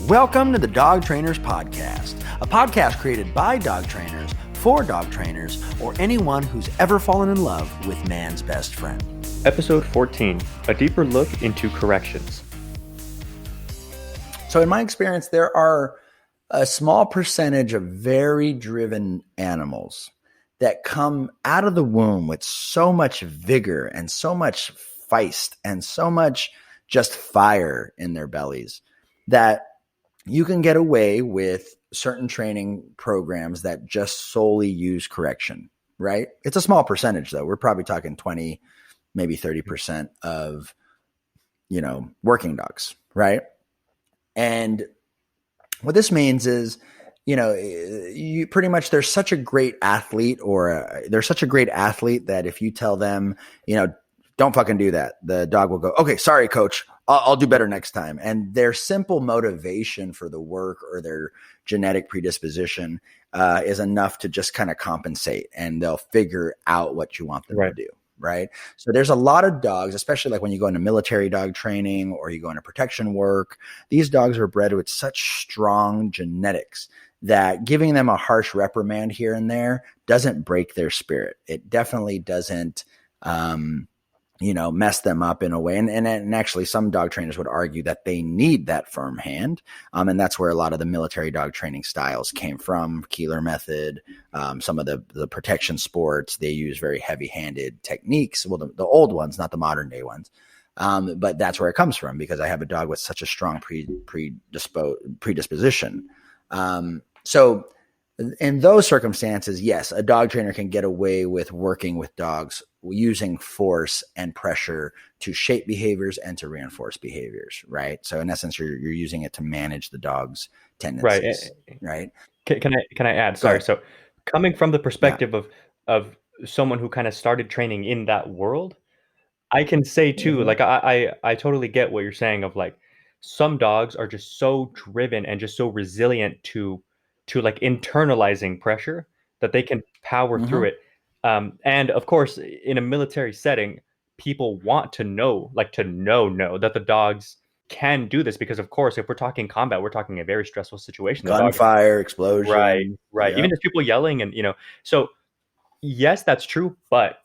Welcome to the Dog Trainers Podcast, a podcast created by dog trainers for dog trainers or anyone who's ever fallen in love with man's best friend. Episode 14, a deeper look into corrections. So in my experience, there are a small percentage of very driven animals that come out of the womb with so much vigor and so much feist and so much just fire in their bellies that you can get away with certain training programs that just solely use correction, right? It's a small percentage though. We're probably talking 20, maybe 30% of, working dogs, right? And what this means is, you pretty much, there's such a great athlete that if you tell them, don't fucking do that, the dog will go, okay, sorry, coach, I'll do better next time. And their simple motivation for the work or their genetic predisposition is enough to just kind of compensate, and they'll figure out what you want them to do. Right. So there's a lot of dogs, especially like when you go into military dog training or you go into protection work, these dogs are bred with such strong genetics that giving them a harsh reprimand here and there doesn't break their spirit. It definitely doesn't, mess them up in a way. And actually some dog trainers would argue that they need that firm hand. And that's where a lot of the military dog training styles came from. Keeler method, some of the protection sports, they use very heavy handed techniques. Well, the old ones, not the modern day ones. But that's where it comes from, because I have a dog with such a strong predisposition. So in those circumstances, yes, a dog trainer can get away with working with dogs using force and pressure to shape behaviors and to reinforce behaviors, right? So in essence, you're using it to manage the dog's tendencies, right? Can I add? Sorry. So coming from the perspective of someone who kind of started training in that world, I can say too, like I totally get what you're saying of like some dogs are just so driven and just so resilient to like internalizing pressure that they can power through it. And of course, in a military setting, people want to know that the dogs can do this, because of course, if we're talking combat, we're talking a very stressful situation. Gunfire, explosion. Right. Yep. Even just people yelling and, so yes, that's true. But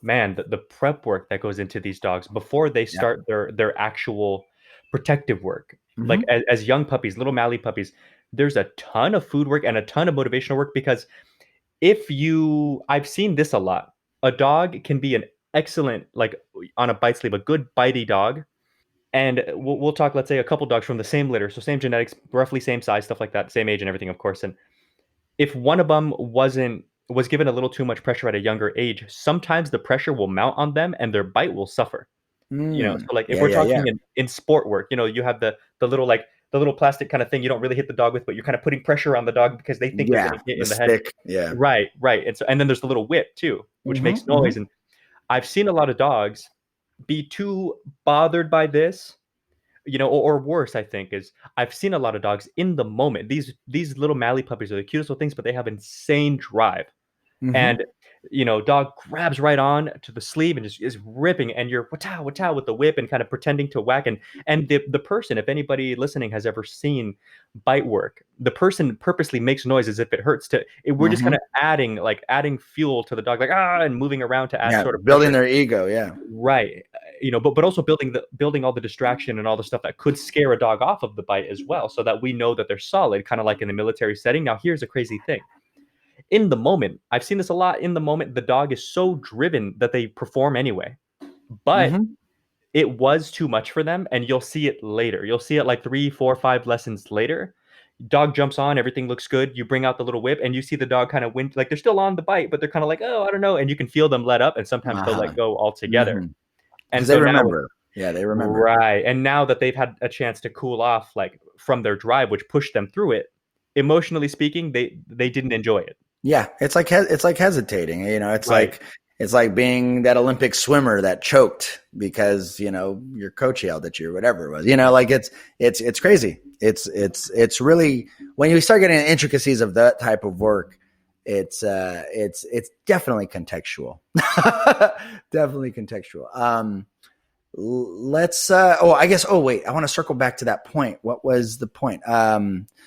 man, the prep work that goes into these dogs before they start their actual protective work, like as young puppies, little Mally puppies, there's a ton of food work and a ton of motivational work, because I've seen this a lot. A dog can be an excellent, like on a bite sleeve, a good bitey dog. And we'll talk, let's say a couple dogs from the same litter. So same genetics, roughly same size, stuff like that, same age and everything, of course. And if one of them was given a little too much pressure at a younger age, sometimes the pressure will mount on them and their bite will suffer. So like if we're talking in sport work, you have the little, like the little plastic kind of thing you don't really hit the dog with, but you're kind of putting pressure on the dog because they think you're going to get in the head. Yeah. Right. And then there's the little whip too, which makes noise. And I've seen a lot of dogs be too bothered by this, or worse, I think, is I've seen a lot of dogs in the moment. These little Mally puppies are the cutest little things, but they have insane drive. And dog grabs right on to the sleeve and just is ripping, and you're wata with the whip and kind of pretending to whack. And the person, if anybody listening has ever seen bite work, the person purposely makes noise as if it hurts we're just kind of adding fuel to the dog, like and moving around to add sort of building pressure. their ego. Yeah. Right. But also building all the distraction and all the stuff that could scare a dog off of the bite as well, so that we know that they're solid, kind of like in the military setting. Now, here's a crazy thing. In the moment, I've seen this a lot. In the moment, the dog is so driven that they perform anyway. But it was too much for them, and you'll see it later. You'll see it like 3, 4, 5 lessons later. Dog jumps on, everything looks good. You bring out the little whip, and you see the dog kind of win. Like they're still on the bite, but they're kind of like, oh, I don't know. And you can feel them let up, and sometimes they'll let go altogether. And so they remember. They remember. Right. And now that they've had a chance to cool off, like from their drive, which pushed them through it, emotionally speaking, they didn't enjoy it. Yeah, it's like hesitating. It's like being that Olympic swimmer that choked because your coach yelled at you or whatever it was. Like it's crazy. It's really, when you start getting into intricacies of that type of work, it's definitely contextual. Definitely contextual. Let's I guess wait, I want to circle back to that point. What was the point?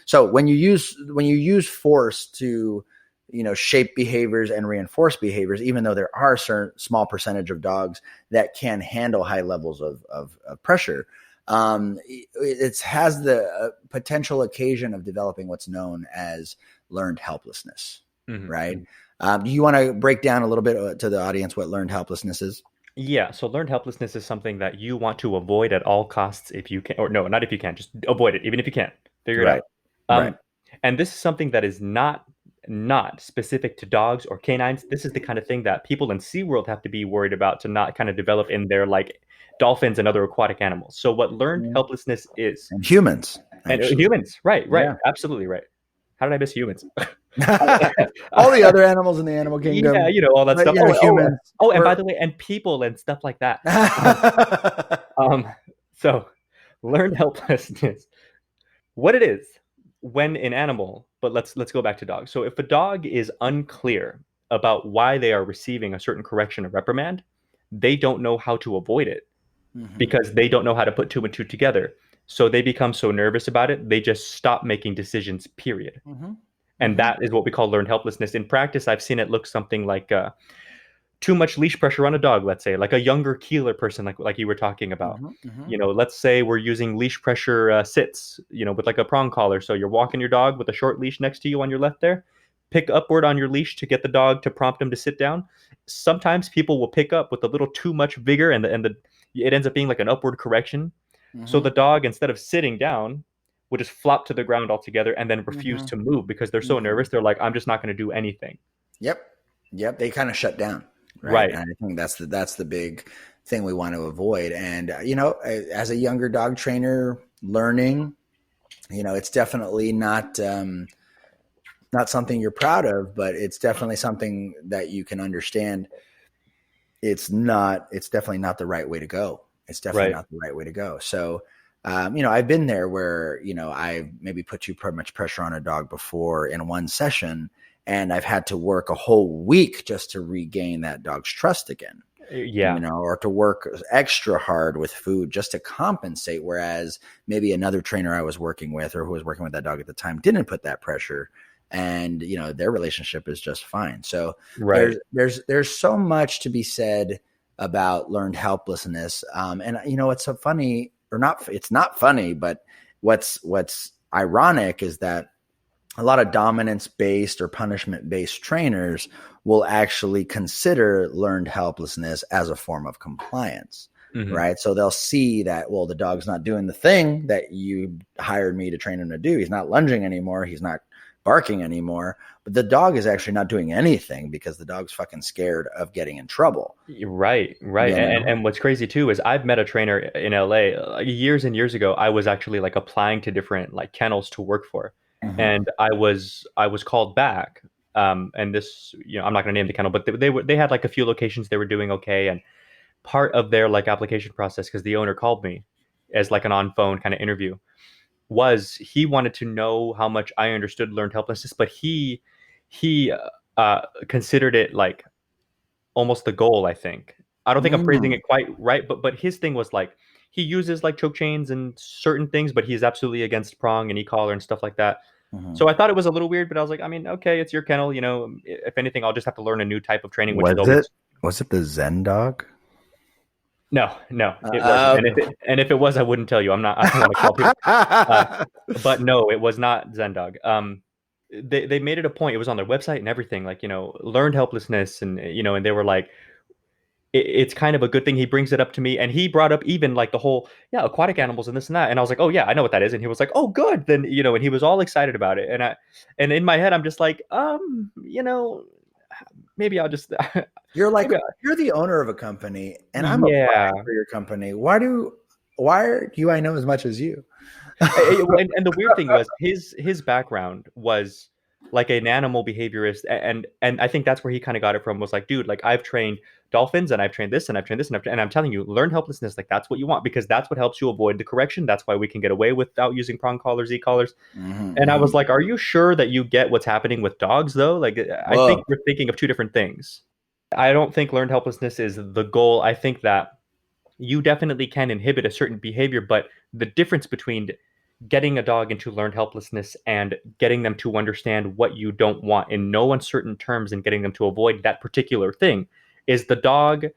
So when you use force to shape behaviors and reinforce behaviors, even though there are a certain small percentage of dogs that can handle high levels of pressure, it has the potential occasion of developing what's known as learned helplessness. Mm-hmm. Right? Do you want to break down a little bit to the audience what learned helplessness is? Yeah, so learned helplessness is something that you want to avoid at all costs if you can, or no, not if you can, just avoid it, even if you can't. Figure it Right. out. Right. And this is something that is not specific to dogs or canines. This is the kind of thing that people in SeaWorld have to be worried about to not kind of develop in their like dolphins and other aquatic animals. So what learned helplessness is, And humans, and actually. humans, right, Yeah. absolutely right. How did I miss humans? All the other animals in the animal kingdom. Yeah, all that stuff. Humans. And by the way, and people and stuff like that. So learned helplessness. What it is when an animal, but let's go back to dogs. So if a dog is unclear about why they are receiving a certain correction or reprimand, they don't know how to avoid it because they don't know how to put two and two together. So they become so nervous about it, they just stop making decisions, period. And that is what we call learned helplessness. In practice, I've seen it look something like too much leash pressure on a dog, let's say, like a younger keeler person, like you were talking about. Let's say we're using leash pressure sits, with like a prong collar. So you're walking your dog with a short leash next to you on your left there. Pick upward on your leash to get the dog to prompt him to sit down. Sometimes people will pick up with a little too much vigor, and it ends up being like an upward correction. So the dog, instead of sitting down, will just flop to the ground altogether and then refuse to move because they're so nervous. They're like, I'm just not going to do anything. Yep. They kind of shut down. Right. And I think that's the big thing we want to avoid. And, as a younger dog trainer learning, it's definitely not something you're proud of, but it's definitely something that you can understand. It's definitely not the right way to go. It's definitely not the right way to go. So, I've been there where, I maybe put too much pressure on a dog before in one session, and I've had to work a whole week just to regain that dog's trust again. Yeah. Or to work extra hard with food just to compensate. Whereas maybe another trainer I was working with or who was working with that dog at the time didn't put that pressure, and, their relationship is just fine. So there's so much to be said about learned helplessness. And what's so funny, or not, it's not funny, but what's ironic is that a lot of dominance-based or punishment-based trainers will actually consider learned helplessness as a form of compliance, right? So they'll see that, well, the dog's not doing the thing that you hired me to train him to do. He's not lunging anymore. He's not barking anymore. But the dog is actually not doing anything because the dog's fucking scared of getting in trouble. Right. And what's crazy too is I've met a trainer in LA years and years ago. I was actually like applying to different like kennels to work for. And I was called back. And this, I'm not going to name the kennel, but they had like a few locations they were doing okay. And part of their like application process, because the owner called me as like an on phone kind of interview, was he wanted to know how much I understood learned helplessness, but he considered it like almost the goal. I think I don't think I'm phrasing it quite right, but his thing was like he uses like choke chains and certain things, but he's absolutely against prong and e-collar and stuff like that. So I thought it was a little weird, but I was like, I mean, okay, it's your kennel. If anything, I'll just have to learn a new type of training. Was it the Zen dog? No, it wasn't. And if it was, I wouldn't tell you. I don't want to call people. But no, it was not Zen dog. They made it a point. It was on their website and everything, like, learned helplessness, and and they were like, it's kind of a good thing. He brings it up to me, and he brought up even like the whole aquatic animals and this and that, and I was like, oh yeah, I know what that is. And he was like, oh good, then and he was all excited about it, and in my head I'm just like, maybe I'll just you're like, you're the owner of a company and I'm applying for your company. Why do I know as much as you? And the weird thing was his background was like an animal behaviorist, and I think that's where he kind of got it from, was like, dude, like I've trained dolphins and I've trained this and I've trained this and I'm telling you, learned helplessness, like that's what you want, because that's what helps you avoid the correction. That's why we can get away without using prong collars, e-collars. And I was like, are you sure that you get what's happening with dogs though? Like, I think we're thinking of two different things. I don't think learned helplessness is the goal. I think that you definitely can inhibit a certain behavior, but the difference between getting a dog into learned helplessness and getting them to understand what you don't want in no uncertain terms and getting them to avoid that particular thing is the dog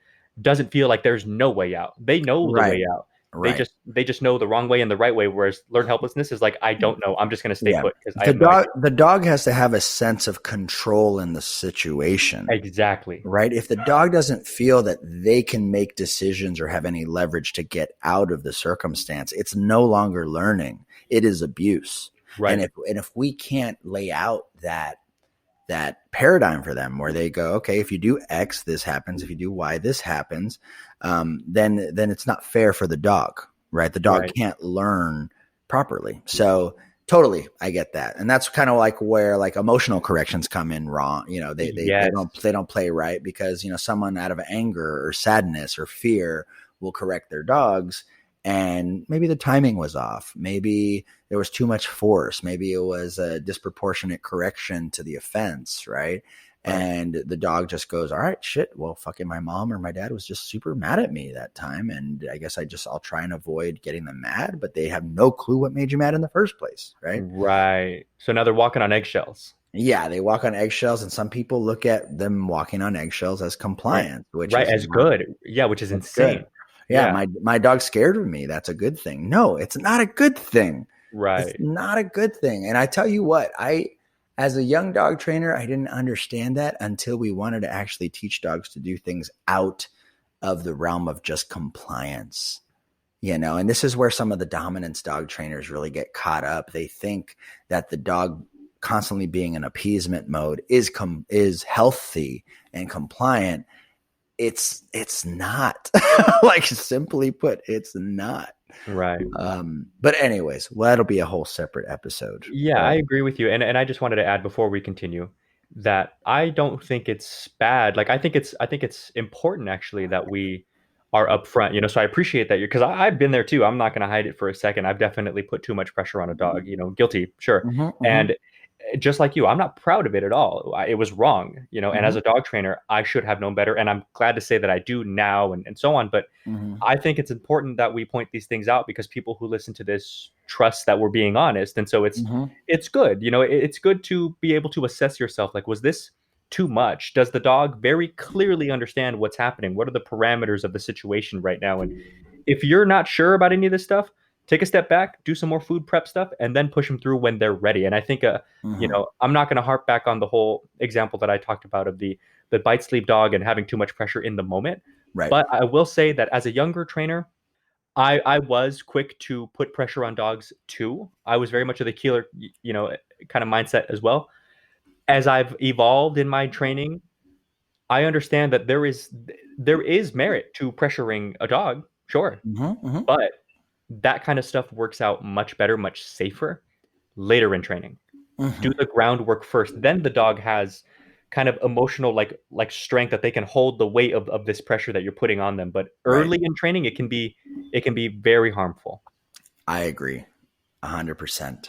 doesn't feel like there's no way out. They know the Right. way out. Right. They just know the wrong way and the right way, whereas learned helplessness is like, I don't know. I'm just going to stay Yeah. put because I have no idea. The dog has to have a sense of control in the situation. Exactly. Right? If the dog doesn't feel that they can make decisions or have any leverage to get out of the circumstance, it's no longer learning. It is abuse. Right. And if we can't lay out that paradigm for them where they go, okay, if you do X, this happens. If you do Y, this happens. Then it's not fair for the dog, right? The dog can't learn properly. So totally, I get that, and that's kind of like where like emotional corrections come in wrong. You know, they don't play right because someone out of anger or sadness or fear will correct their dogs. And maybe the timing was off. Maybe there was too much force. Maybe it was a disproportionate correction to the offense, right? And the dog just goes, all right, shit. Well, fucking my mom or my dad was just super mad at me that time. And I guess I'll try and avoid getting them mad, but they have no clue what made you mad in the first place, right? Right. So now they're walking on eggshells. Yeah, they walk on eggshells, and some people look at them walking on eggshells as compliance, which is as good. Yeah, which is insane. Good. Yeah, my dog's scared of me. That's a good thing. No, it's not a good thing. Right. It's not a good thing. And I tell you what, as a young dog trainer, I didn't understand that until we wanted to actually teach dogs to do things out of the realm of just compliance. And this is where some of the dominance dog trainers really get caught up. They think that the dog constantly being in appeasement mode is healthy and compliant. It's not. Like, simply put, it's not. Right. But anyways, well, that'll be a whole separate episode. Yeah, I agree with you. And I just wanted to add before we continue that I don't think it's bad. Like, I think it's important actually that we are upfront, so I appreciate that because I've been there too. I'm not going to hide it for a second. I've definitely put too much pressure on a dog, guilty. Sure. And just like you, I'm not proud of it at all. It was wrong, and as a dog trainer, I should have known better. And I'm glad to say that I do now and so on. But I think it's important that we point these things out because people who listen to this trust that we're being honest. And so it's good. It's good to be able to assess yourself. Like, was this too much? Does the dog very clearly understand what's happening? What are the parameters of the situation right now? And if you're not sure about any of this stuff, take a step back, do some more food prep stuff, and then push them through when they're ready. And I think, I'm not going to harp back on the whole example that I talked about of the bite sleep dog and having too much pressure in the moment. Right. But I will say that as a younger trainer, I was quick to put pressure on dogs too. I was very much of the killer, kind of mindset as well. As I've evolved in my training, I understand that there is merit to pressuring a dog, sure, but that kind of stuff works out much better, much safer later in training. Do the groundwork first. Then the dog has kind of emotional like strength that they can hold the weight of this pressure that you're putting on them. But early in training, it can be very harmful. I agree 100%.